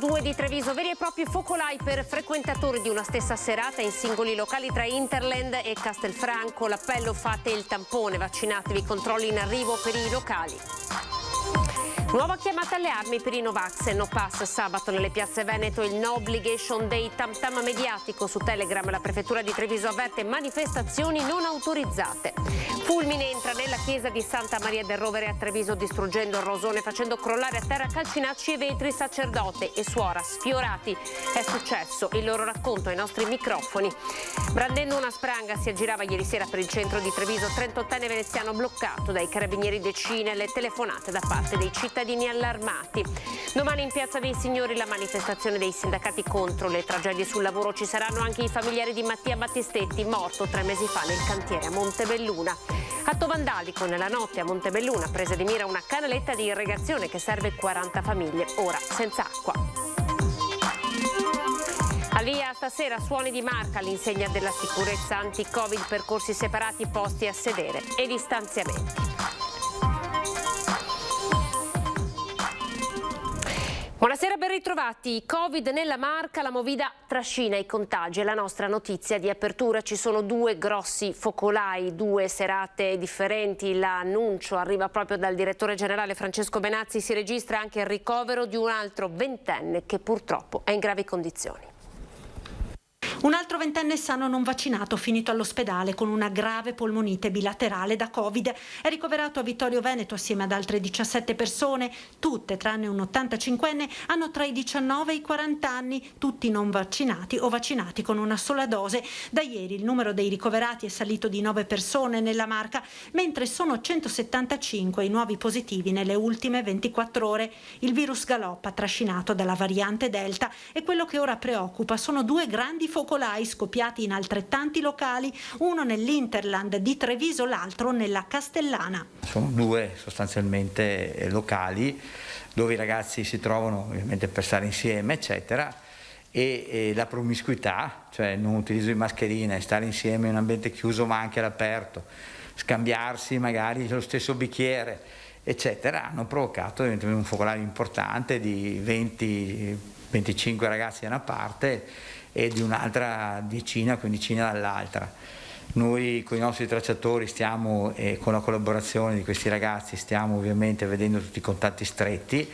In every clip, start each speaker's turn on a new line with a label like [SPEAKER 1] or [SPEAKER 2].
[SPEAKER 1] 2 di Treviso, veri e propri focolai per frequentatori di una stessa serata in singoli locali tra Interland e Castelfranco. L'appello: fate il tampone, vaccinatevi, controlli in arrivo per i locali. Nuova chiamata alle armi per i Novax e No Pass. Sabato nelle piazze Veneto il No Obligation Day, tam tam mediatico. Su Telegram la prefettura di Treviso avverte manifestazioni non autorizzate. Fulmine entra nella chiesa di Santa Maria del Rovere a Treviso distruggendo il rosone, facendo crollare a terra calcinacci e vetri. Sacerdote e suora sfiorati. È successo, il loro racconto ai nostri microfoni. Brandendo una spranga si aggirava ieri sera per il centro di Treviso, 38enne veneziano bloccato dai carabinieri, decine le telefonate da parte dei cittadini allarmati. Domani in Piazza dei Signori la manifestazione dei sindacati contro le tragedie sul lavoro. Ci saranno anche i familiari di Mattia Battistetti, morto 3 mesi fa nel cantiere a Montebelluna. Atto vandalico nella notte a Montebelluna, presa di mira una canaletta di irrigazione che serve 40 famiglie, ora senza acqua. Al via stasera suoni di marca all'insegna della sicurezza anti-Covid, percorsi separati, posti a sedere e distanziamenti. Buonasera, ben ritrovati. Covid nella Marca, la Movida trascina i contagi. È la nostra notizia di apertura. Ci sono 2 grossi focolai, 2 serate differenti. L'annuncio arriva proprio dal direttore generale Francesco Benazzi. Si registra anche il ricovero di un altro 20enne che purtroppo è in gravi condizioni.
[SPEAKER 2] Un altro 20enne sano non vaccinato, finito all'ospedale con una grave polmonite bilaterale da Covid. È ricoverato a Vittorio Veneto assieme ad altre 17 persone. Tutte, tranne un 85enne, hanno tra i 19 e i 40 anni, tutti non vaccinati o vaccinati con una sola dose. Da ieri il numero dei ricoverati è salito di 9 persone nella Marca, mentre sono 175 i nuovi positivi nelle ultime 24 ore. Il virus galoppa, trascinato dalla variante Delta, e quello che ora preoccupa sono 2 grandi focolai scoppiati in altrettanti locali, uno nell'Interland di Treviso, l'altro nella Castellana.
[SPEAKER 3] Sono 2 sostanzialmente locali dove i ragazzi si trovano ovviamente per stare insieme, eccetera, e la promiscuità, cioè non utilizzo di mascherine, stare insieme in un ambiente chiuso ma anche all'aperto, scambiarsi magari lo stesso bicchiere, eccetera, hanno provocato un focolaio importante di 20-25 ragazzi da una parte e di un'altra decina, quindicina dall'altra. Noi con i nostri tracciatori stiamo, con la collaborazione di questi ragazzi, stiamo ovviamente vedendo tutti i contatti stretti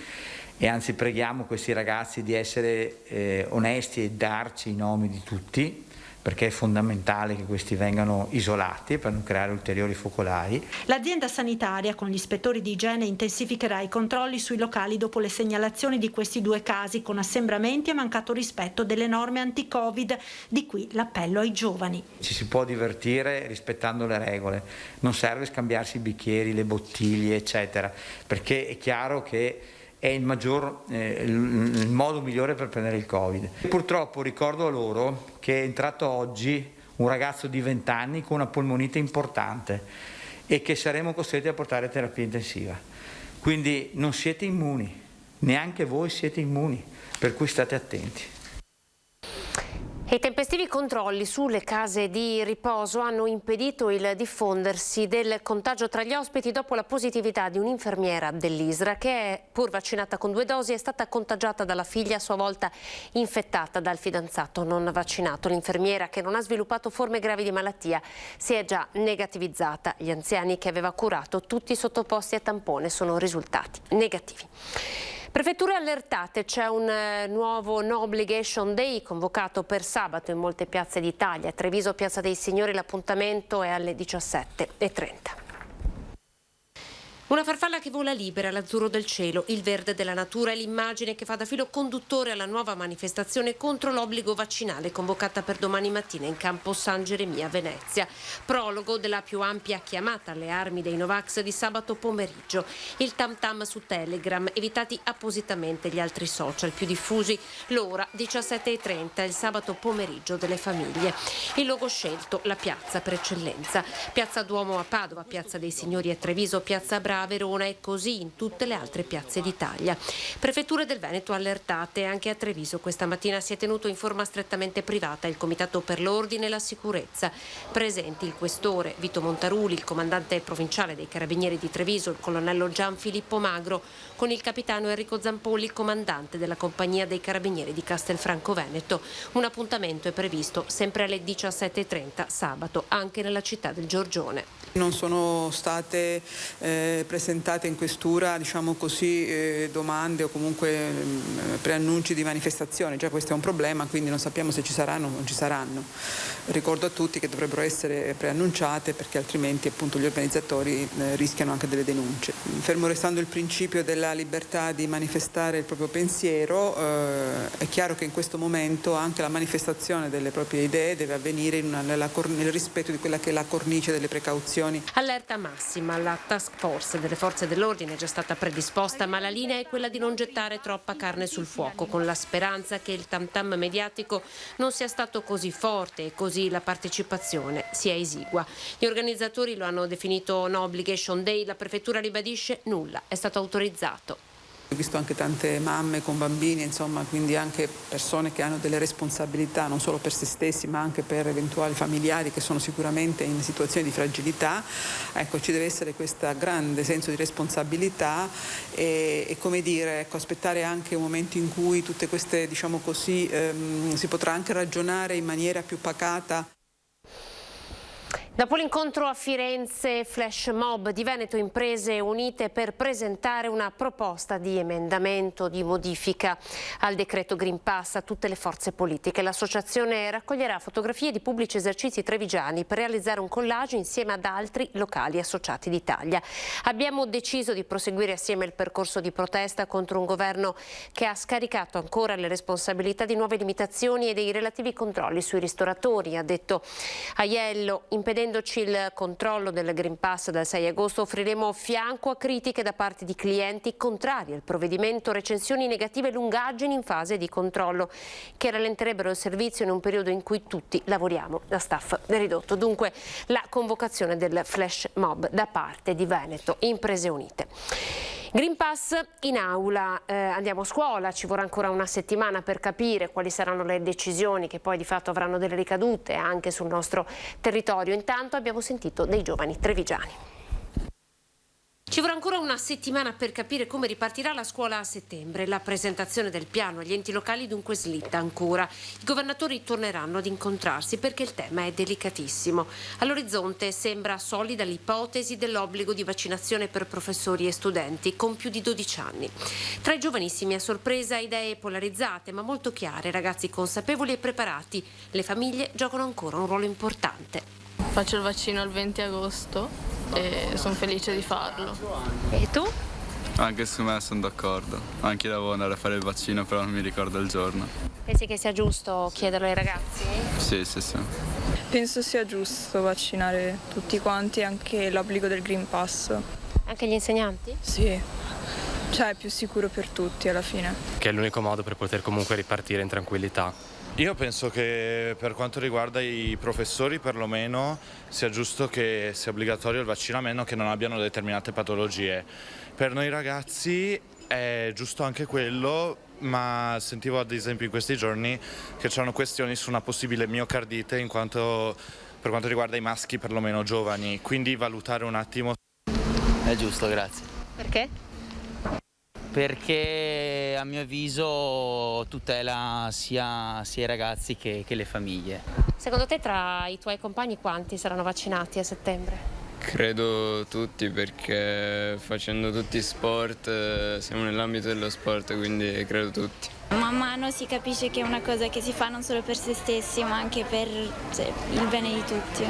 [SPEAKER 3] e anzi preghiamo questi ragazzi di essere onesti e darci i nomi di tutti, perché è fondamentale che questi vengano isolati per non creare ulteriori focolai.
[SPEAKER 2] L'azienda sanitaria con gli ispettori di igiene intensificherà i controlli sui locali dopo le segnalazioni di questi 2 casi con assembramenti e mancato rispetto delle norme anti-Covid. Di qui l'appello ai giovani.
[SPEAKER 3] Ci si può divertire rispettando le regole, non serve scambiarsi i bicchieri, le bottiglie, eccetera, perché è chiaro che è il modo migliore per prendere il Covid. Purtroppo ricordo a loro che è entrato oggi un ragazzo di 20 anni con una polmonite importante e che saremo costretti a portare a terapia intensiva. Quindi non siete immuni, neanche voi siete immuni, per cui state attenti.
[SPEAKER 1] I tempestivi controlli sulle case di riposo hanno impedito il diffondersi del contagio tra gli ospiti dopo la positività di un'infermiera dell'ISRA che, pur vaccinata con 2 dosi, è stata contagiata dalla figlia, a sua volta infettata dal fidanzato non vaccinato. L'infermiera, che non ha sviluppato forme gravi di malattia, si è già negativizzata. Gli anziani che aveva curato, tutti sottoposti a tampone, sono risultati negativi. Prefetture allertate, c'è un nuovo No Obligation Day convocato per sabato in molte piazze d'Italia. A Treviso, Piazza dei Signori, l'appuntamento è alle 17:30. Una farfalla che vola libera, l'azzurro del cielo, il verde della natura è l'immagine che fa da filo conduttore alla nuova manifestazione contro l'obbligo vaccinale convocata per domani mattina in campo San Geremia a Venezia. Prologo della più ampia chiamata alle armi dei Novax di sabato pomeriggio. Il tam tam su Telegram, evitati appositamente gli altri social più diffusi. L'ora 17:30, il sabato pomeriggio delle famiglie. Il logo scelto, la piazza per eccellenza. Piazza Duomo a Padova, Piazza dei Signori a Treviso, Piazza Bra a Verona e così in tutte le altre piazze d'Italia. Prefetture del Veneto allertate. Anche a Treviso questa mattina si è tenuto in forma strettamente privata il Comitato per l'Ordine e la Sicurezza. Presenti il questore Vito Montaruli, il comandante provinciale dei Carabinieri di Treviso, il colonnello Gianfilippo Magro, con il capitano Enrico Zampolli, il comandante della compagnia dei Carabinieri di Castelfranco Veneto. Un appuntamento è previsto sempre alle 17:30 sabato, anche nella città del Giorgione.
[SPEAKER 4] Non sono state presentate in questura, diciamo così, domande o comunque preannunci di manifestazione. Già questo è un problema, quindi non sappiamo se ci saranno o non ci saranno. Ricordo a tutti che dovrebbero essere preannunciate, perché altrimenti appunto gli organizzatori rischiano anche delle denunce. Fermo restando il principio della libertà di manifestare il proprio pensiero, è chiaro che in questo momento anche la manifestazione delle proprie idee deve avvenire nel rispetto di quella che è la cornice delle precauzioni.
[SPEAKER 1] Allerta massima, la task force delle forze dell'ordine è già stata predisposta, ma la linea è quella di non gettare troppa carne sul fuoco, con la speranza che il tam-tam mediatico non sia stato così forte e così la partecipazione sia esigua. Gli organizzatori lo hanno definito no obligation day, la prefettura ribadisce nulla è stato autorizzato.
[SPEAKER 4] Ho visto anche tante mamme con bambini, insomma, quindi anche persone che hanno delle responsabilità non solo per se stessi ma anche per eventuali familiari che sono sicuramente in situazioni di fragilità. Ecco, ci deve essere questo grande senso di responsabilità e come dire, ecco, aspettare anche un momento in cui tutte queste, diciamo così, si potrà anche ragionare in maniera più pacata.
[SPEAKER 1] Dopo l'incontro a Firenze, flash mob di Veneto Imprese Unite per presentare una proposta di emendamento di modifica al decreto Green Pass a tutte le forze politiche. L'associazione raccoglierà fotografie di pubblici esercizi trevigiani per realizzare un collage insieme ad altri locali associati d'Italia. Abbiamo deciso di proseguire assieme il percorso di protesta contro un governo che ha scaricato ancora le responsabilità di nuove limitazioni e dei relativi controlli sui ristoratori, ha detto Aiello. Impedendoci il controllo del Green Pass dal 6 agosto offriremo fianco a critiche da parte di clienti contrari al provvedimento, recensioni negative e lungaggini in fase di controllo che rallenterebbero il servizio in un periodo in cui tutti lavoriamo da staff ridotto. Dunque la convocazione del flash mob da parte di Veneto Imprese Unite. Green Pass in aula, andiamo a scuola, ci vorrà ancora una settimana per capire quali saranno le decisioni che poi di fatto avranno delle ricadute anche sul nostro territorio. Intanto abbiamo sentito dei giovani trevigiani. Ci vorrà ancora una settimana per capire come ripartirà la scuola a settembre. La presentazione del piano agli enti locali dunque slitta ancora. I governatori torneranno ad incontrarsi perché il tema è delicatissimo. All'orizzonte sembra solida l'ipotesi dell'obbligo di vaccinazione per professori e studenti con più di 12 anni. Tra i giovanissimi a sorpresa idee polarizzate ma molto chiare, ragazzi consapevoli e preparati. Le famiglie giocano ancora un ruolo importante.
[SPEAKER 5] Faccio il vaccino il 20 agosto e sono felice di farlo.
[SPEAKER 1] E tu?
[SPEAKER 6] Anche su me sono d'accordo. Anche io devo andare a fare il vaccino, però non mi ricordo il giorno.
[SPEAKER 1] Pensi che sia giusto chiederlo ai ragazzi?
[SPEAKER 6] Sì.
[SPEAKER 7] Penso sia giusto vaccinare tutti quanti, anche l'obbligo del Green Pass.
[SPEAKER 1] Anche gli insegnanti?
[SPEAKER 7] Sì, cioè è più sicuro per tutti alla fine.
[SPEAKER 8] Che è l'unico modo per poter comunque ripartire in tranquillità.
[SPEAKER 9] Io penso che per quanto riguarda i professori perlomeno sia giusto che sia obbligatorio il vaccino a meno che non abbiano determinate patologie. Per noi ragazzi è giusto anche quello, ma sentivo ad esempio in questi giorni che c'erano questioni su una possibile miocardite in quanto per quanto riguarda i maschi perlomeno giovani, quindi valutare un attimo.
[SPEAKER 10] È giusto, grazie.
[SPEAKER 1] Perché?
[SPEAKER 10] Perché a mio avviso tutela sia i ragazzi che le famiglie.
[SPEAKER 1] Secondo te tra i tuoi compagni quanti saranno vaccinati a settembre?
[SPEAKER 11] Credo tutti, perché facendo tutti sport siamo nell'ambito dello sport, quindi credo tutti.
[SPEAKER 12] Man mano si capisce che è una cosa che si fa non solo per se stessi ma anche per il bene di tutti.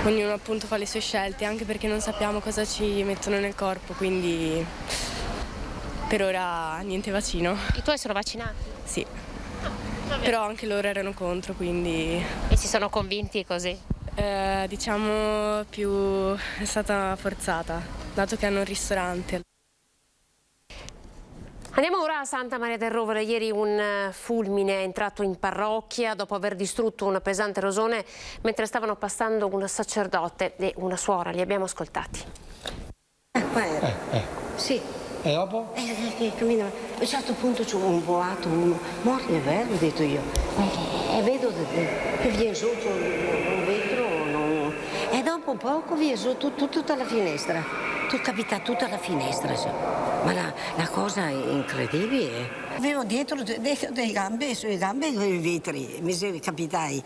[SPEAKER 13] Ognuno appunto fa le sue scelte, anche perché non sappiamo cosa ci mettono nel corpo, quindi per ora niente vaccino.
[SPEAKER 1] I tuoi sono vaccinati?
[SPEAKER 13] Sì, però anche loro erano contro, quindi...
[SPEAKER 1] E si sono convinti così?
[SPEAKER 13] Diciamo più è stata forzata, dato che hanno un ristorante.
[SPEAKER 1] Andiamo ora a Santa Maria del Rovere. Ieri un fulmine è entrato in parrocchia dopo aver distrutto una pesante erosione mentre stavano passando un sacerdote e una suora. Li abbiamo ascoltati.
[SPEAKER 14] qua era. Sì.
[SPEAKER 15] E dopo?
[SPEAKER 14] A un certo punto c'è un boato, morto è vero, ho detto io. E vedo che viene su un vetro, e dopo poco viene su tutta la finestra. Capita tutta la finestra. Ma la cosa è incredibile. Avevo dietro dei gambe, sulle gambe i vetri, mi capitai.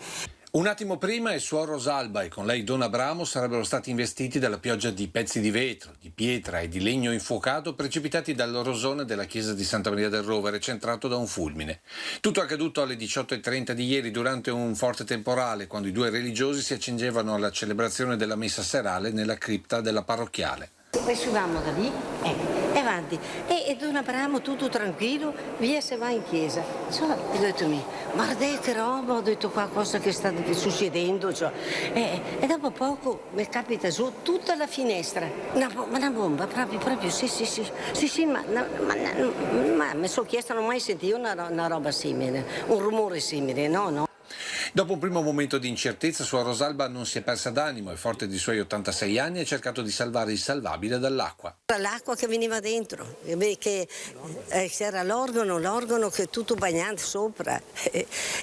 [SPEAKER 16] Un attimo prima il suo Rosalba e con lei Don Abramo sarebbero stati investiti dalla pioggia di pezzi di vetro, di pietra e di legno infuocato precipitati dal rosone della chiesa di Santa Maria del Rovere, centrato da un fulmine. Tutto accaduto alle 18:30 di ieri durante un forte temporale, quando i due religiosi si accingevano alla celebrazione della messa serale nella cripta della parrocchiale.
[SPEAKER 14] Poi uscivamo da lì e avanti e Don Abramo tutto tranquillo via se va in chiesa. Ho detto guardate che roba, ho detto qualcosa che sta succedendo, e dopo poco mi capita su tutta la finestra una bomba proprio sì ma mi sono chiesto, non ho mai sentito una roba simile, un rumore simile, no.
[SPEAKER 16] Dopo un primo momento di incertezza, sua Rosalba non si è persa d'animo e, forte dei suoi 86 anni, ha cercato di salvare il salvabile dall'acqua.
[SPEAKER 14] L'acqua che veniva dentro, che c'era l'organo che è tutto bagnato sopra.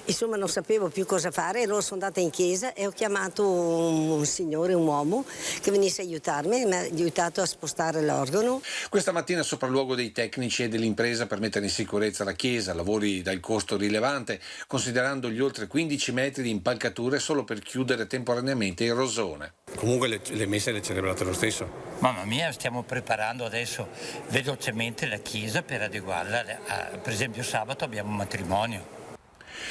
[SPEAKER 14] Insomma, non sapevo più cosa fare, allora sono andata in chiesa e ho chiamato un signore, un uomo, che venisse a aiutarmi, mi ha aiutato a spostare l'organo.
[SPEAKER 16] Questa mattina sopralluogo dei tecnici e dell'impresa per mettere in sicurezza la chiesa, lavori dal costo rilevante, considerando gli oltre 15 metri di impalcature solo per chiudere temporaneamente il rosone.
[SPEAKER 15] Comunque le messe le celebrate lo stesso?
[SPEAKER 17] Mamma mia, stiamo preparando adesso velocemente la chiesa per adeguarla. Per esempio sabato abbiamo un matrimonio.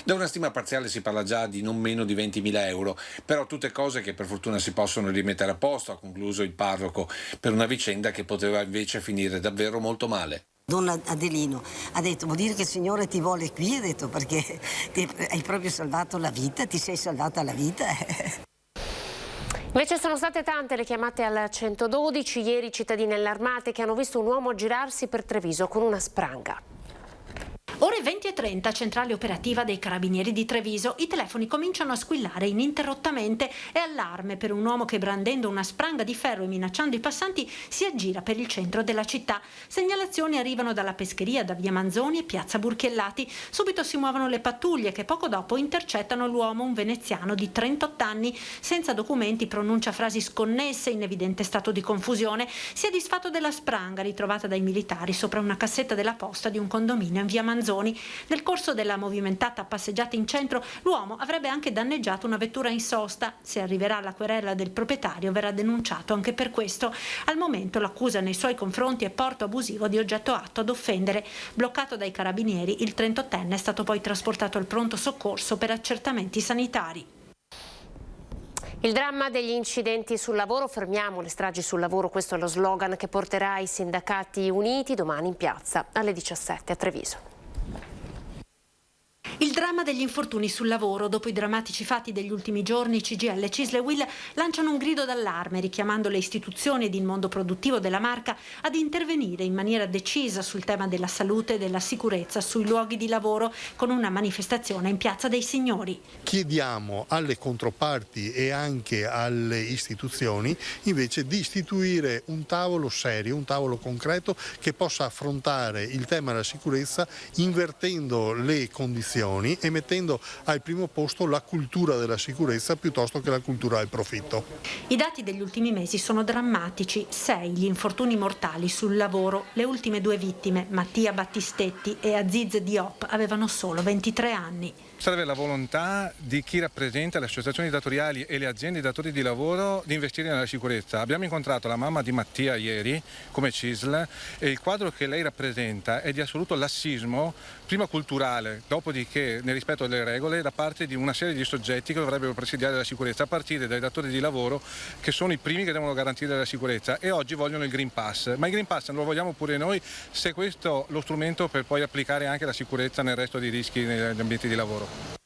[SPEAKER 16] Da una stima parziale si parla già di non meno di 20.000 euro, però tutte cose che per fortuna si possono rimettere a posto, ha concluso il parroco, per una vicenda che poteva invece finire davvero molto male.
[SPEAKER 14] Don Adelino ha detto, vuol dire che il Signore ti vuole qui, ha detto, perché hai proprio salvato la vita, ti sei salvata la vita.
[SPEAKER 1] Invece sono state tante le chiamate al 112, ieri cittadini allarmati che hanno visto un uomo girarsi per Treviso con una spranga.
[SPEAKER 2] Ore 20:30, centrale operativa dei Carabinieri di Treviso. I telefoni cominciano a squillare ininterrottamente. È allarme per un uomo che, brandendo una spranga di ferro e minacciando i passanti, si aggira per il centro della città. Segnalazioni arrivano dalla pescheria, da via Manzoni e piazza Burchiellati. Subito si muovono le pattuglie che poco dopo intercettano l'uomo, un veneziano di 38 anni. Senza documenti pronuncia frasi sconnesse, in evidente stato di confusione. Si è disfatto della spranga ritrovata dai militari sopra una cassetta della posta di un condominio in via Manzoni. Nel corso della movimentata passeggiata in centro, l'uomo avrebbe anche danneggiato una vettura in sosta. Se arriverà la querela del proprietario, verrà denunciato anche per questo. Al momento l'accusa nei suoi confronti è porto abusivo di oggetto atto ad offendere. Bloccato dai carabinieri, il 38enne è stato poi trasportato al pronto soccorso per accertamenti sanitari.
[SPEAKER 1] Il dramma degli incidenti sul lavoro, fermiamo le stragi sul lavoro, questo è lo slogan che porterà i sindacati uniti domani in piazza alle 17 a Treviso.
[SPEAKER 2] Il dramma degli infortuni sul lavoro. Dopo i drammatici fatti degli ultimi giorni, CGIL, CISL e UIL lanciano un grido d'allarme, richiamando le istituzioni ed il mondo produttivo della Marca ad intervenire in maniera decisa sul tema della salute e della sicurezza sui luoghi di lavoro, con una manifestazione in Piazza dei Signori.
[SPEAKER 18] Chiediamo alle controparti e anche alle istituzioni invece di istituire un tavolo serio, un tavolo concreto che possa affrontare il tema della sicurezza invertendo le condizioni e mettendo al primo posto la cultura della sicurezza piuttosto che la cultura del profitto.
[SPEAKER 2] I dati degli ultimi mesi sono drammatici. 6 gli infortuni mortali sul lavoro. Le ultime 2 vittime, Mattia Battistetti e Aziz Diop, avevano solo 23 anni.
[SPEAKER 19] Serve la volontà di chi rappresenta le associazioni datoriali e le aziende datori di lavoro di investire nella sicurezza. Abbiamo incontrato la mamma di Mattia ieri come CISL e il quadro che lei rappresenta è di assoluto lassismo, prima culturale, dopodiché nel rispetto delle regole da parte di una serie di soggetti che dovrebbero presidiare la sicurezza, a partire dai datori di lavoro che sono i primi che devono garantire la sicurezza e oggi vogliono il Green Pass. Ma il Green Pass non lo vogliamo pure noi, se questo è lo strumento per poi applicare anche la sicurezza nel resto dei rischi negli ambienti di lavoro.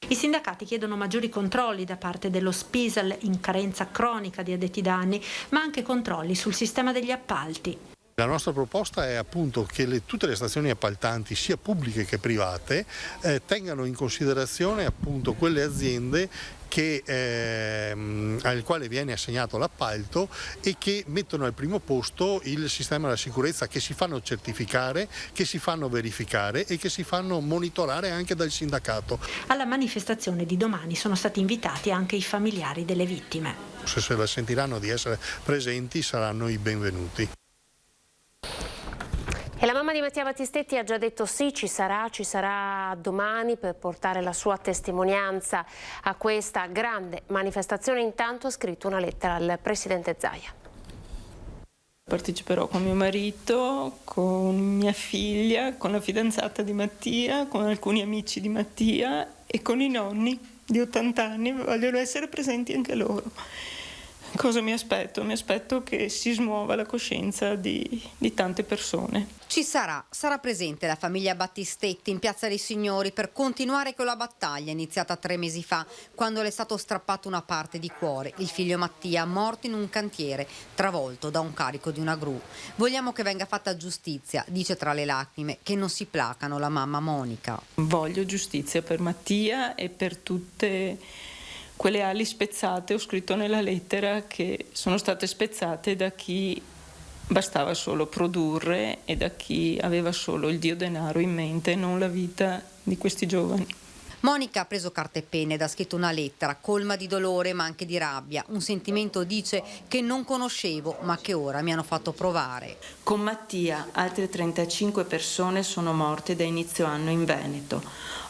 [SPEAKER 2] I sindacati chiedono maggiori controlli da parte dello Spisal, in carenza cronica di addetti da anni, ma anche controlli sul sistema degli appalti.
[SPEAKER 18] La nostra proposta è appunto che tutte le stazioni appaltanti, sia pubbliche che private, tengano in considerazione appunto quelle aziende al quale viene assegnato l'appalto e che mettono al primo posto il sistema della sicurezza, che si fanno certificare, che si fanno verificare e che si fanno monitorare anche dal sindacato.
[SPEAKER 2] Alla manifestazione di domani sono stati invitati anche i familiari delle vittime.
[SPEAKER 18] Se la sentiranno di essere presenti saranno i benvenuti.
[SPEAKER 1] E la mamma di Mattia Battistetti ha già detto sì, ci sarà domani per portare la sua testimonianza a questa grande manifestazione. Intanto ha scritto una lettera al presidente Zaia.
[SPEAKER 20] Parteciperò con mio marito, con mia figlia, con la fidanzata di Mattia, con alcuni amici di Mattia e con i nonni di 80 anni, vogliono essere presenti anche loro. Cosa mi aspetto? Mi aspetto che si smuova la coscienza di tante persone.
[SPEAKER 21] Sarà presente la famiglia Battistetti in Piazza dei Signori per continuare con la battaglia iniziata 3 mesi fa, quando le è stato strappato una parte di cuore, il figlio Mattia, morto in un cantiere, travolto da un carico di una gru. Vogliamo che venga fatta giustizia, dice tra le lacrime che non si placano la mamma Monica.
[SPEAKER 20] Voglio giustizia per Mattia e per tutte quelle ali spezzate, ho scritto nella lettera, che sono state spezzate da chi bastava solo produrre e da chi aveva solo il dio denaro in mente, non la vita di questi giovani.
[SPEAKER 21] Monica ha preso carta e penne ed ha scritto una lettera colma di dolore ma anche di rabbia, un sentimento, dice, che non conoscevo ma che ora mi hanno fatto provare.
[SPEAKER 20] Con Mattia altre 35 persone sono morte da inizio anno in Veneto.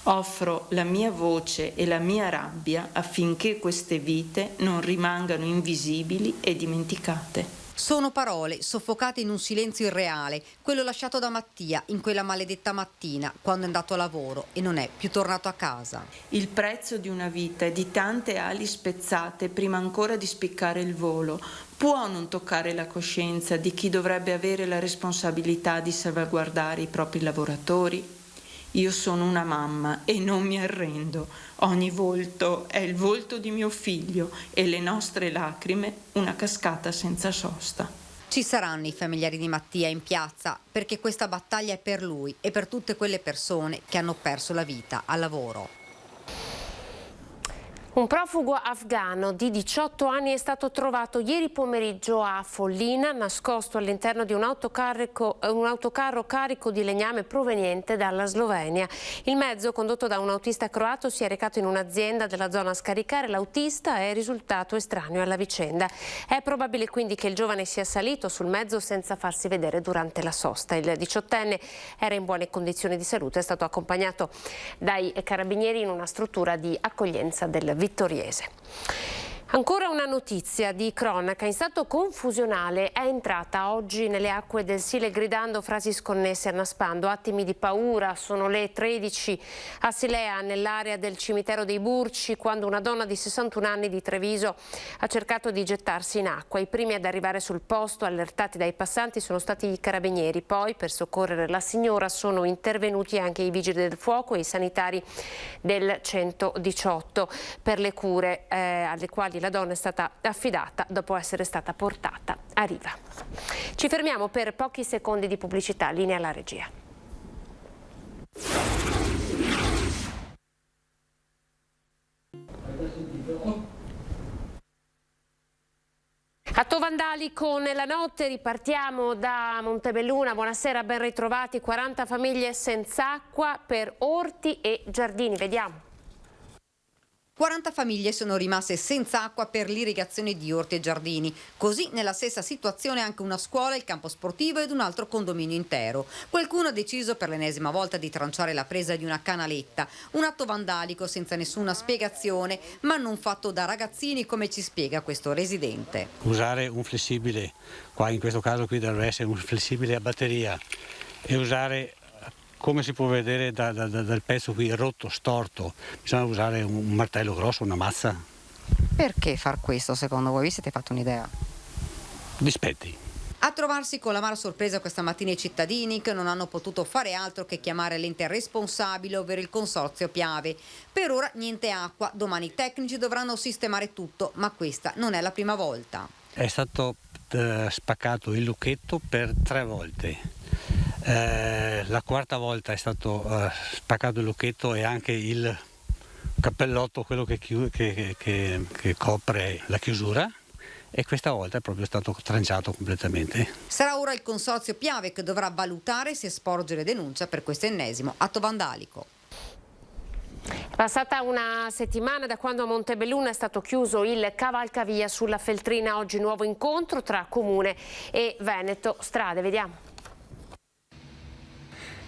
[SPEAKER 20] Offro la mia voce e la mia rabbia affinché queste vite non rimangano invisibili e dimenticate.
[SPEAKER 21] Sono parole soffocate in un silenzio irreale, quello lasciato da Mattia in quella maledetta mattina quando è andato a lavoro e non è più tornato a casa.
[SPEAKER 20] Il prezzo di una vita e di tante ali spezzate prima ancora di spiccare il volo può non toccare la coscienza di chi dovrebbe avere la responsabilità di salvaguardare i propri lavoratori? Io sono una mamma e non mi arrendo. Ogni volto è il volto di mio figlio e le nostre lacrime una cascata senza sosta.
[SPEAKER 21] Ci saranno i familiari di Mattia in piazza perché questa battaglia è per lui e per tutte quelle persone che hanno perso la vita al lavoro.
[SPEAKER 1] Un profugo afghano di 18 anni è stato trovato ieri pomeriggio a Follina, nascosto all'interno di un autocarro carico di legname proveniente dalla Slovenia. Il mezzo, condotto da un autista croato, si è recato in un'azienda della zona a scaricare. L'autista è risultato estraneo alla vicenda. È probabile quindi che il giovane sia salito sul mezzo senza farsi vedere durante la sosta. Il 18enne era in buone condizioni di salute, è stato accompagnato dai carabinieri in una struttura di accoglienza del Vittoriese. Ancora una notizia di cronaca. In stato confusionale è entrata oggi nelle acque del Sile gridando frasi sconnesse, annaspando attimi di paura. Sono le 13 a Silea, nell'area del cimitero dei Burci, quando una donna di 61 anni di Treviso ha cercato di gettarsi in acqua. I primi ad arrivare sul posto, allertati dai passanti, sono stati i carabinieri. Poi, per soccorrere la signora, sono intervenuti anche i vigili del fuoco e i sanitari del 118 per le cure alle quali la donna è stata affidata dopo essere stata portata a riva. Ci fermiamo per pochi secondi di pubblicità. Linea alla regia. Atto vandalico nella notte, ripartiamo da Montebelluna. Buonasera, ben ritrovati. 40 famiglie senza acqua per orti e giardini. Vediamo.
[SPEAKER 21] 40 famiglie sono rimaste senza acqua per l'irrigazione di orti e giardini. Così nella stessa situazione anche una scuola, il campo sportivo ed un altro condominio intero. Qualcuno ha deciso per l'ennesima volta di tranciare la presa di una canaletta. Un atto vandalico senza nessuna spiegazione, ma non fatto da ragazzini, come ci spiega questo residente.
[SPEAKER 17] Usare un flessibile, qua in questo caso qui dovrebbe essere un flessibile a batteria, e usare, come si può vedere dal pezzo qui rotto, storto, bisogna usare un martello grosso, una mazza.
[SPEAKER 21] Perché far questo secondo voi? Vi siete fatto un'idea?
[SPEAKER 17] Dispetti.
[SPEAKER 21] A trovarsi con l'amara sorpresa questa mattina i cittadini, che non hanno potuto fare altro che chiamare l'ente responsabile, ovvero il consorzio Piave. Per ora niente acqua, domani i tecnici dovranno sistemare tutto, ma questa non è la prima volta.
[SPEAKER 17] È stato spaccato il lucchetto per 3 volte. La quarta volta è stato spaccato il lucchetto e anche il cappellotto, quello che copre la chiusura, e questa volta è proprio stato tranciato completamente.
[SPEAKER 21] Sarà ora il consorzio Piave che dovrà valutare se sporgere denuncia per questo ennesimo atto vandalico.
[SPEAKER 1] Passata una settimana da quando a Montebelluna è stato chiuso il cavalcavia sulla Feltrina, oggi nuovo incontro tra Comune e Veneto Strade. Vediamo.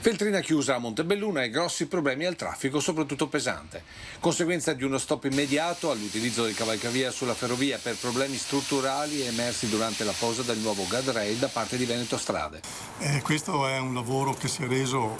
[SPEAKER 16] Feltrina chiusa a Montebelluna e grossi problemi al traffico, soprattutto pesante. Conseguenza di uno stop immediato all'utilizzo del cavalcavia sulla ferrovia per problemi strutturali emersi durante la posa del nuovo guardrail da parte di Veneto Strade.
[SPEAKER 18] Questo è un lavoro che si è reso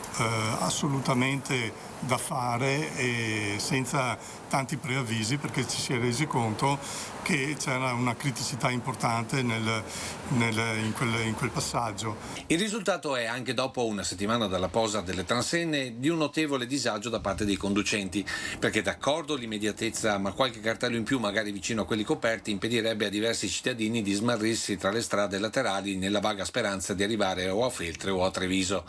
[SPEAKER 18] assolutamente da fare e senza tanti preavvisi, perché ci si è resi conto che c'era una criticità importante in quel passaggio.
[SPEAKER 16] Il risultato è, anche dopo una settimana dalla posa delle transenne, di un notevole disagio da parte dei conducenti, perché d'accordo l'immediatezza, ma qualche cartello in più, magari vicino a quelli coperti, impedirebbe a diversi cittadini di smarrirsi tra le strade laterali nella vaga speranza di arrivare o a Feltre o a Treviso.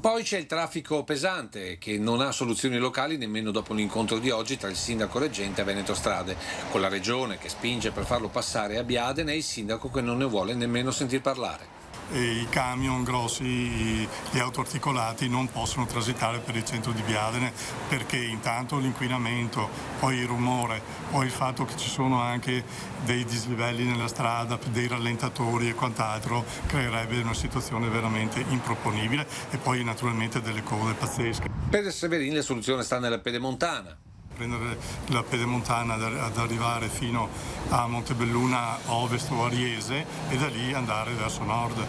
[SPEAKER 16] Poi c'è il traffico pesante, che non ha soluzioni locali nemmeno dopo l'incontro di oggi tra il sindaco reggente e Veneto Strade, con la regione che spinge per farlo passare a Biadene e il sindaco che non ne vuole nemmeno sentir parlare.
[SPEAKER 18] I camion grossi, gli autoarticolati non possono transitare per il centro di Biadene perché intanto l'inquinamento, poi il rumore, poi il fatto che ci sono anche dei dislivelli nella strada, dei rallentatori e quant'altro, creerebbe una situazione veramente improponibile, e poi naturalmente delle code pazzesche.
[SPEAKER 16] Per Severini la soluzione sta nella pedemontana.
[SPEAKER 18] Prendere la pedemontana ad arrivare fino a Montebelluna ovest o Ariese e da lì andare verso nord.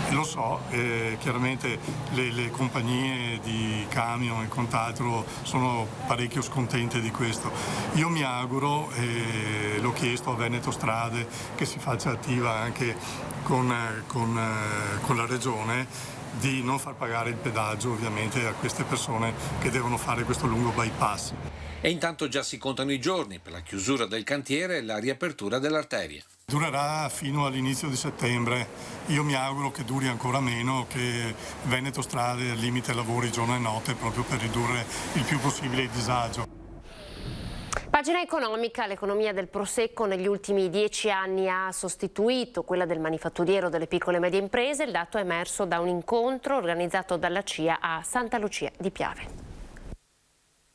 [SPEAKER 18] E lo so, chiaramente le compagnie di camion e quant'altro sono parecchio scontente di questo. Io mi auguro, l'ho chiesto a Veneto Strade, che si faccia attiva anche con la regione, di non far pagare il pedaggio ovviamente a queste persone che devono fare questo lungo bypass.
[SPEAKER 16] E intanto già si contano i giorni per la chiusura del cantiere e la riapertura dell'arteria.
[SPEAKER 18] Durerà fino all'inizio di settembre. Io mi auguro che duri ancora meno, che Veneto Strade limiti i lavori giorno e notte proprio per ridurre il più possibile il disagio.
[SPEAKER 1] Pagina economica, l'economia del Prosecco negli ultimi 10 anni ha sostituito quella del manifatturiero delle piccole e medie imprese. Il dato è emerso da un incontro organizzato dalla CIA a Santa Lucia di Piave.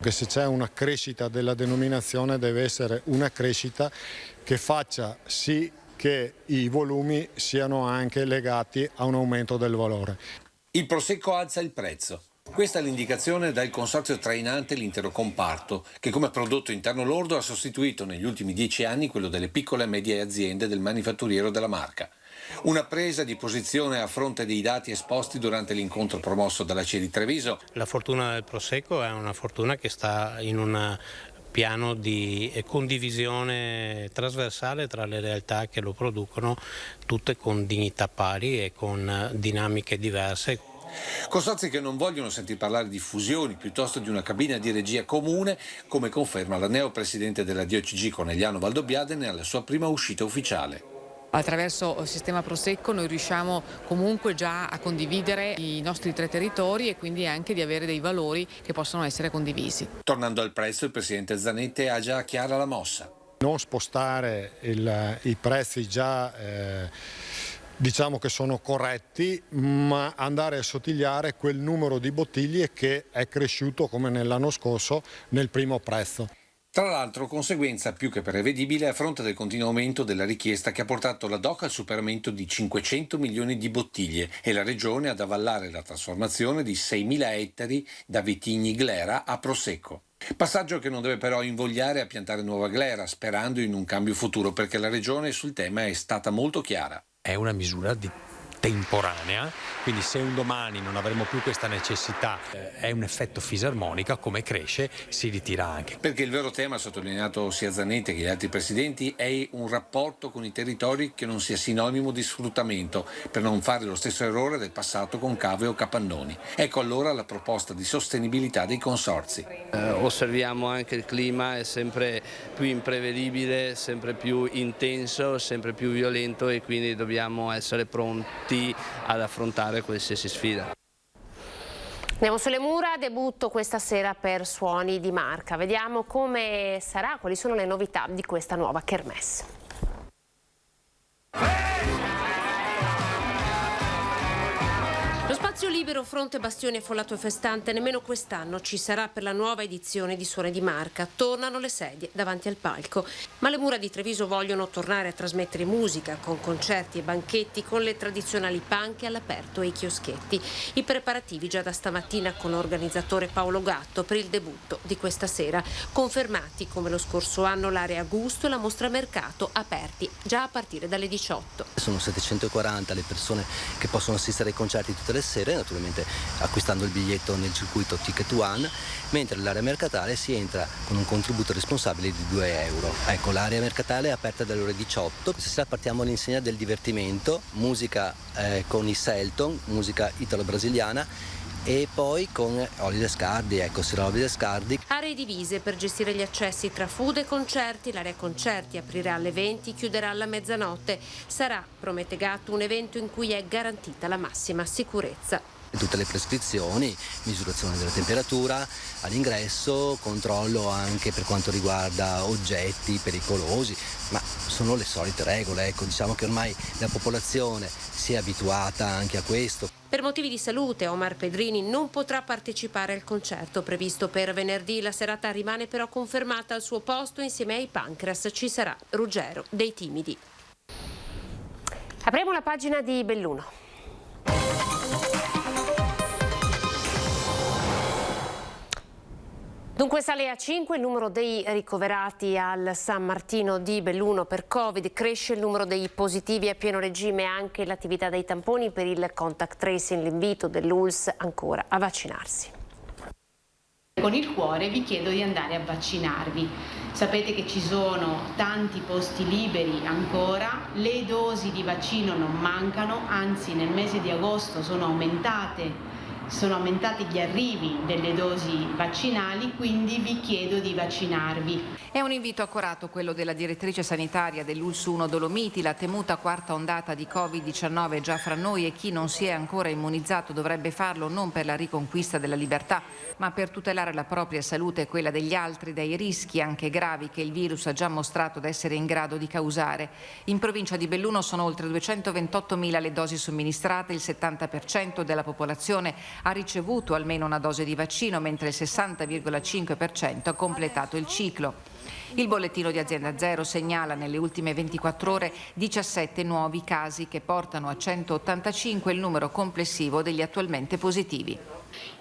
[SPEAKER 3] Che se c'è una crescita della denominazione deve essere una crescita che faccia sì che i volumi siano anche legati a un aumento del valore.
[SPEAKER 16] Il Prosecco alza il prezzo. Questa è l'indicazione dal consorzio trainante l'intero comparto, che come prodotto interno lordo ha sostituito negli ultimi 10 anni quello delle piccole e medie aziende del manifatturiero della marca. Una presa di posizione a fronte dei dati esposti durante l'incontro promosso dalla CIA di Treviso.
[SPEAKER 22] La fortuna del Prosecco è una fortuna che sta in un piano di condivisione trasversale tra le realtà che lo producono, tutte con dignità pari e con dinamiche diverse.
[SPEAKER 16] Consorzi che non vogliono sentir parlare di fusioni, piuttosto di una cabina di regia comune, come conferma la neopresidente della DOCG Conegliano Valdobbiadene alla sua prima uscita ufficiale.
[SPEAKER 23] Attraverso il sistema Prosecco noi riusciamo comunque già a condividere i nostri 3 territori e quindi anche di avere dei valori che possono essere condivisi.
[SPEAKER 16] Tornando al prezzo, il presidente Zanetti ha già chiara la mossa.
[SPEAKER 3] Non spostare i prezzi già diciamo che sono corretti, ma andare a assottigliare quel numero di bottiglie che è cresciuto come nell'anno scorso nel primo prezzo.
[SPEAKER 16] Tra l'altro, conseguenza più che prevedibile a fronte del continuo aumento della richiesta che ha portato la DOC al superamento di 500 milioni di bottiglie e la Regione ad avallare la trasformazione di 6.000 ettari da vitigni glera a Prosecco. Passaggio che non deve però invogliare a piantare nuova glera, sperando in un cambio futuro, perché la Regione sul tema è stata molto chiara.
[SPEAKER 24] È una misura
[SPEAKER 4] temporanea, quindi se un domani non avremo più questa necessità, è un effetto fisarmonica, come cresce si ritira anche.
[SPEAKER 16] Perché il vero tema, ha sottolineato sia Zanetti che gli altri presidenti, è un rapporto con i territori che non sia sinonimo di sfruttamento, per non fare lo stesso errore del passato con cave o capannoni. Ecco allora la proposta di sostenibilità dei consorzi.
[SPEAKER 5] Osserviamo anche il clima è sempre più imprevedibile, sempre più intenso, sempre più violento e quindi dobbiamo essere pronti ad affrontare qualsiasi sfida.
[SPEAKER 1] Andiamo sulle mura, debutto questa sera per Suoni di Marca. Vediamo come sarà, quali sono le novità di questa nuova kermesse. Lo spazio libero, fronte, bastioni, affollato e festante, nemmeno quest'anno ci sarà per la nuova edizione di Suoni di Marca. Tornano le sedie davanti al palco, ma le mura di Treviso vogliono tornare a trasmettere musica con concerti e banchetti, con le tradizionali panche all'aperto e i chioschetti. I preparativi già da stamattina con l'organizzatore Paolo Gatto per il debutto di questa sera. Confermati come lo scorso anno l'area gusto e la mostra mercato aperti già a partire dalle 18.
[SPEAKER 6] Sono 740 le persone che possono assistere ai concerti tutte le sere, naturalmente acquistando il biglietto nel circuito Ticket One, mentre l'area mercatale si entra con un contributo responsabile di 2 euro. Ecco, l'area mercatale è aperta dalle ore 18. Stasera partiamo all'insegna del divertimento, musica con i Selton, musica italo-brasiliana, e poi con Olli Scardi, ecco, Sera Olli Scardi.
[SPEAKER 1] Aree divise per gestire gli accessi tra food e concerti. L'area concerti aprirà alle 20, chiuderà alla mezzanotte. Sarà, promette Gatto, un evento in cui è garantita la massima sicurezza.
[SPEAKER 6] Tutte le prescrizioni, misurazione della temperatura all'ingresso, controllo anche per quanto riguarda oggetti pericolosi, ma sono le solite regole, ecco, diciamo che ormai la popolazione si è abituata anche a questo.
[SPEAKER 1] Per motivi di salute Omar Pedrini non potrà partecipare al concerto previsto per venerdì. La serata rimane però confermata al suo posto. Insieme ai Pancras ci sarà Ruggero dei Timidi. Apriamo la pagina di Belluno. Dunque sale a 5 il numero dei ricoverati al San Martino di Belluno per Covid, cresce il numero dei positivi, a pieno regime anche l'attività dei tamponi per il contact tracing, l'invito dell'ULSS ancora a vaccinarsi.
[SPEAKER 24] Con il cuore vi chiedo di andare a vaccinarvi. Sapete che ci sono tanti posti liberi ancora, le dosi di vaccino non mancano, anzi nel mese di agosto sono aumentati gli arrivi delle dosi vaccinali, quindi vi chiedo di vaccinarvi.
[SPEAKER 25] È un invito accorato quello della direttrice sanitaria dell'ULSS 1 Dolomiti. La temuta quarta ondata di Covid-19 è già fra noi e chi non si è ancora immunizzato dovrebbe farlo non per la riconquista della libertà, ma per tutelare la propria salute e quella degli altri dai rischi anche gravi che il virus ha già mostrato di essere in grado di causare. In provincia di Belluno sono oltre 228.000 le dosi somministrate, il 70% della popolazione ha ricevuto almeno una dose di vaccino, mentre il 60,5% ha completato il ciclo. Il bollettino di Azienda Zero segnala nelle ultime 24 ore 17 nuovi casi che portano a 185 il numero complessivo degli attualmente positivi.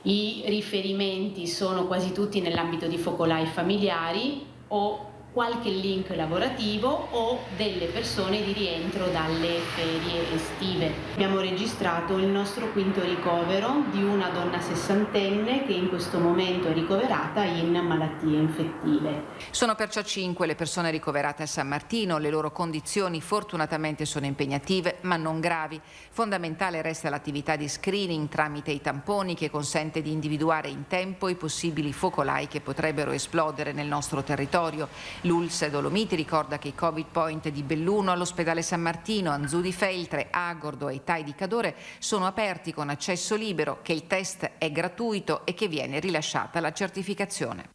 [SPEAKER 24] I riferimenti sono quasi tutti nell'ambito di focolai familiari o qualche link lavorativo o delle persone di rientro dalle ferie estive. Abbiamo registrato il nostro quinto ricovero di una donna sessantenne che in questo momento è ricoverata in malattie infettive.
[SPEAKER 25] Sono perciò 5 le persone ricoverate a San Martino, le loro condizioni fortunatamente sono impegnative ma non gravi. Fondamentale resta l'attività di screening tramite i tamponi che consente di individuare in tempo i possibili focolai che potrebbero esplodere nel nostro territorio. L'ULSS Dolomiti ricorda che i Covid Point di Belluno, all'ospedale San Martino, Anzù di Feltre, Agordo e Tai di Cadore sono aperti con accesso libero, che il test è gratuito e che viene rilasciata la certificazione.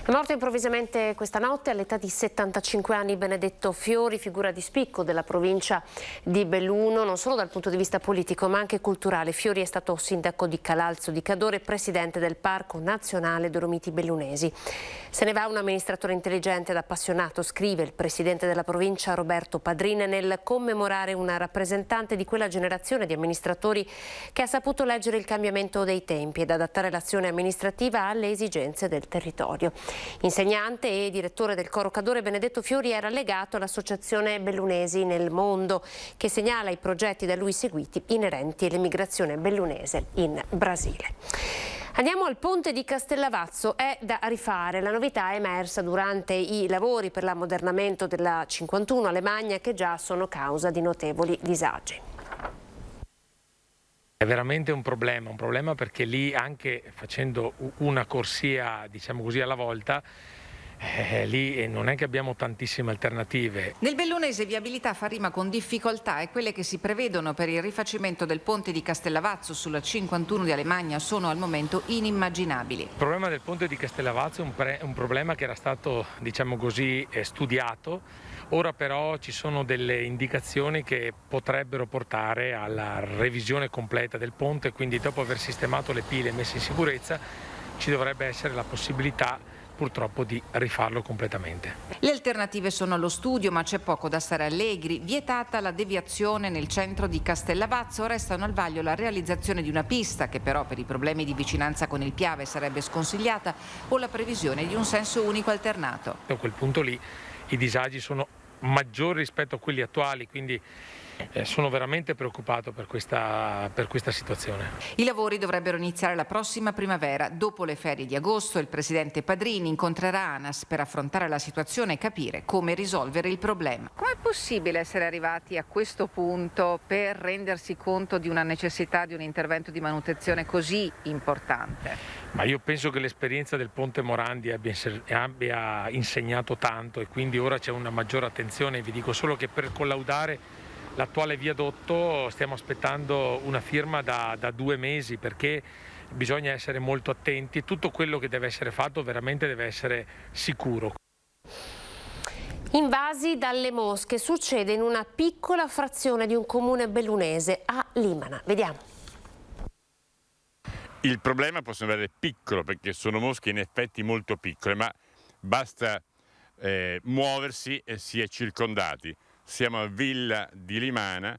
[SPEAKER 1] È morto improvvisamente questa notte all'età di 75 anni Benedetto Fiori, figura di spicco della provincia di Belluno, non solo dal punto di vista politico ma anche culturale. Fiori è stato sindaco di Calalzo di Cadore e presidente del Parco Nazionale Dolomiti Bellunesi. Se ne va un amministratore intelligente ed appassionato, scrive il presidente della provincia Roberto Padrin nel commemorare una rappresentante di quella generazione di amministratori che ha saputo leggere il cambiamento dei tempi ed adattare l'azione amministrativa alle esigenze del territorio. Insegnante e direttore del coro Cadore, Benedetto Fiori era legato all'Associazione Bellunesi nel Mondo, che segnala i progetti da lui seguiti inerenti all'emigrazione bellunese in Brasile. Andiamo al ponte di Castellavazzo, è da rifare. La novità è emersa durante i lavori per l'ammodernamento della 51 Alemagna, che già sono causa di notevoli disagi.
[SPEAKER 7] È veramente un problema perché lì, anche facendo una corsia, diciamo così, alla volta, lì non è che abbiamo tantissime alternative.
[SPEAKER 25] Nel bellunese viabilità fa rima con difficoltà e quelle che si prevedono per il rifacimento del ponte di Castellavazzo sulla 51 di Alemagna sono al momento inimmaginabili.
[SPEAKER 7] Il problema del ponte di Castellavazzo è un problema che era stato, diciamo così, studiato. Ora però ci sono delle indicazioni che potrebbero portare alla revisione completa del ponte, quindi dopo aver sistemato le pile e messo in sicurezza ci dovrebbe essere la possibilità purtroppo di rifarlo completamente.
[SPEAKER 25] Le alternative sono allo studio, ma c'è poco da stare allegri. Vietata la deviazione nel centro di Castellavazzo, restano al vaglio la realizzazione di una pista, che però per i problemi di vicinanza con il Piave sarebbe sconsigliata, o la previsione di un senso unico alternato.
[SPEAKER 7] A quel punto lì i disagi sono maggiori rispetto a quelli attuali, quindi sono veramente preoccupato per questa situazione.
[SPEAKER 25] I lavori dovrebbero iniziare la prossima primavera. Dopo le ferie di agosto il presidente Padrini incontrerà ANAS per affrontare la situazione e capire come risolvere il problema. Com'è possibile essere arrivati a questo punto per rendersi conto di una necessità di un intervento di manutenzione così importante?
[SPEAKER 7] Ma io penso che l'esperienza del Ponte Morandi abbia insegnato tanto e quindi ora c'è una maggiore attenzione. Vi dico solo che per collaudare l'attuale viadotto stiamo aspettando una firma da 2 mesi, perché bisogna essere molto attenti e tutto quello che deve essere fatto veramente deve essere sicuro.
[SPEAKER 1] Invasi dalle mosche, succede in una piccola frazione di un comune bellunese, a Limana. Vediamo.
[SPEAKER 8] Il problema può sembrare piccolo perché sono mosche in effetti molto piccole, ma basta muoversi e si è circondati. Siamo a Villa di Limana,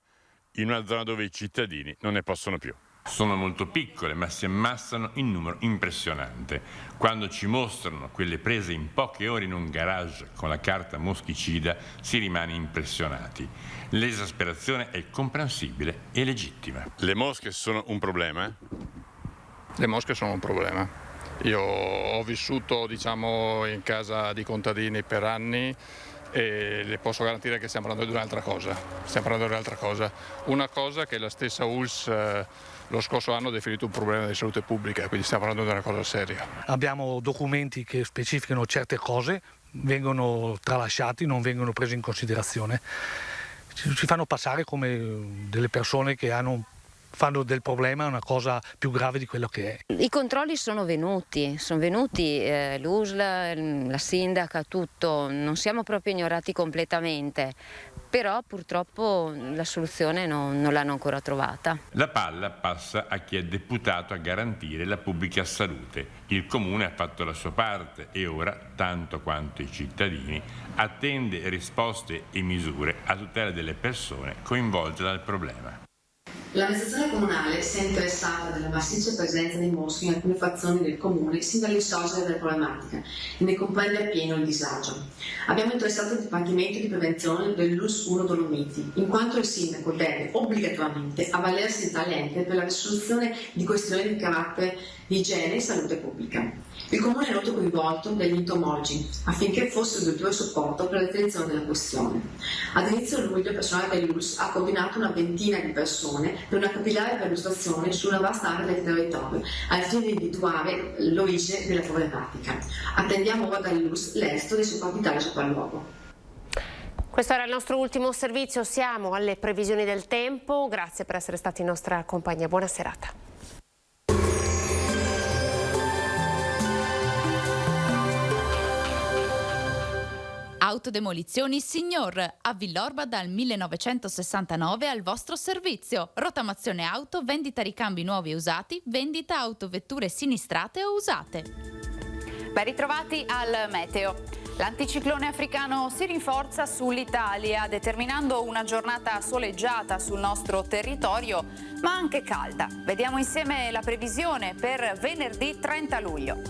[SPEAKER 8] in una zona dove i cittadini non ne possono più.
[SPEAKER 9] Sono molto piccole, ma si ammassano in numero impressionante. Quando ci mostrano quelle prese in poche ore in un garage con la carta moschicida, si rimane impressionati. L'esasperazione è comprensibile e legittima.
[SPEAKER 8] Le mosche sono un problema?
[SPEAKER 10] Le mosche sono un problema. Io ho vissuto, diciamo, in casa di contadini per anni e le posso garantire che stiamo parlando di un'altra cosa. Una cosa che la stessa ULSS lo scorso anno ha definito un problema di salute pubblica, quindi stiamo parlando di una cosa seria.
[SPEAKER 11] Abbiamo documenti che specificano certe cose, vengono tralasciati, non vengono presi in considerazione. Ci fanno passare come delle persone che fanno del problema una cosa più grave di quello che è.
[SPEAKER 26] I controlli sono venuti l'USL, la sindaca, tutto, non siamo proprio ignorati completamente, però purtroppo la soluzione non l'hanno ancora trovata.
[SPEAKER 9] La palla passa a chi è deputato a garantire la pubblica salute. Il comune ha fatto la sua parte e ora, tanto quanto i cittadini, attende risposte e misure a tutela delle persone coinvolte dal problema.
[SPEAKER 27] L'amministrazione comunale si è interessata della massiccia presenza di mosche in alcune frazioni del comune sin dall'insorgere della problematica e ne comprende appieno il disagio. Abbiamo interessato il Dipartimento di Prevenzione dell'ULSS 1 Dolomiti, in quanto il sindaco deve obbligatoriamente avvalersi di tale ente per la risoluzione di questioni di carattere di igiene e salute pubblica. Il comune è inoltre coinvolto dagli entomologi affinché fosse il dottore supporto per la definizione della questione. Ad inizio luglio il personale dell'ULSS ha coordinato una ventina di persone per una capillare perlustrazione su una vasta area del territorio al fine di individuare l'origine della problematica. Attendiamo ora dall'ULSS l'esito dei sopravvitali sul sopralluogo.
[SPEAKER 1] Questo era il nostro ultimo servizio, siamo alle previsioni del tempo, grazie per essere stati in nostra compagnia, buona serata.
[SPEAKER 28] Autodemolizioni Signor, a Villorba dal 1969 al vostro servizio. Rottamazione auto, vendita ricambi nuovi e usati, vendita autovetture sinistrate o usate.
[SPEAKER 29] Ben ritrovati al meteo. L'anticiclone africano si rinforza sull'Italia, determinando una giornata soleggiata sul nostro territorio, ma anche calda. Vediamo insieme la previsione per venerdì 30 luglio.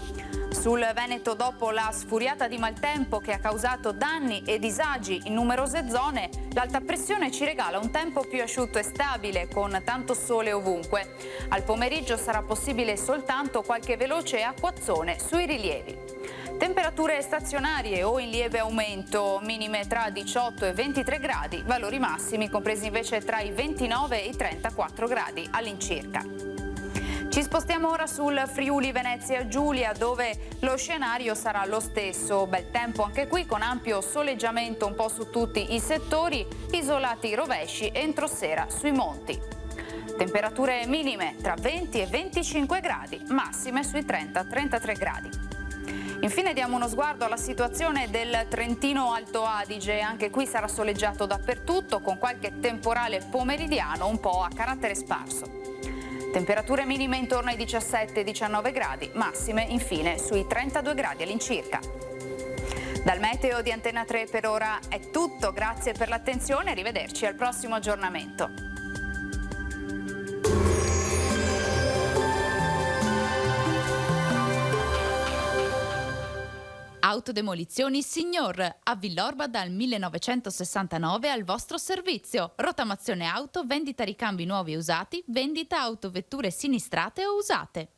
[SPEAKER 29] Sul Veneto, dopo la sfuriata di maltempo che ha causato danni e disagi in numerose zone, l'alta pressione ci regala un tempo più asciutto e stabile, con tanto sole ovunque. Al pomeriggio sarà possibile soltanto qualche veloce acquazzone sui rilievi. Temperature stazionarie o in lieve aumento, minime tra 18 e 23 gradi, valori massimi compresi invece tra i 29 e i 34 gradi all'incirca. Ci spostiamo ora sul Friuli Venezia Giulia, dove lo scenario sarà lo stesso. Bel tempo anche qui, con ampio soleggiamento un po' su tutti i settori, isolati rovesci entro sera sui monti. Temperature minime tra 20 e 25 gradi, massime sui 30-33 gradi. Infine diamo uno sguardo alla situazione del Trentino Alto Adige. Anche qui sarà soleggiato dappertutto, con qualche temporale pomeridiano un po' a carattere sparso. Temperature minime intorno ai 17-19 gradi, massime infine sui 32 gradi all'incirca. Dal meteo di Antena 3 per ora è tutto, grazie per l'attenzione e arrivederci al prossimo aggiornamento.
[SPEAKER 28] Autodemolizioni Signor, a Villorba dal 1969 al vostro servizio. Rottamazione auto, vendita ricambi nuovi e usati, vendita autovetture sinistrate o usate.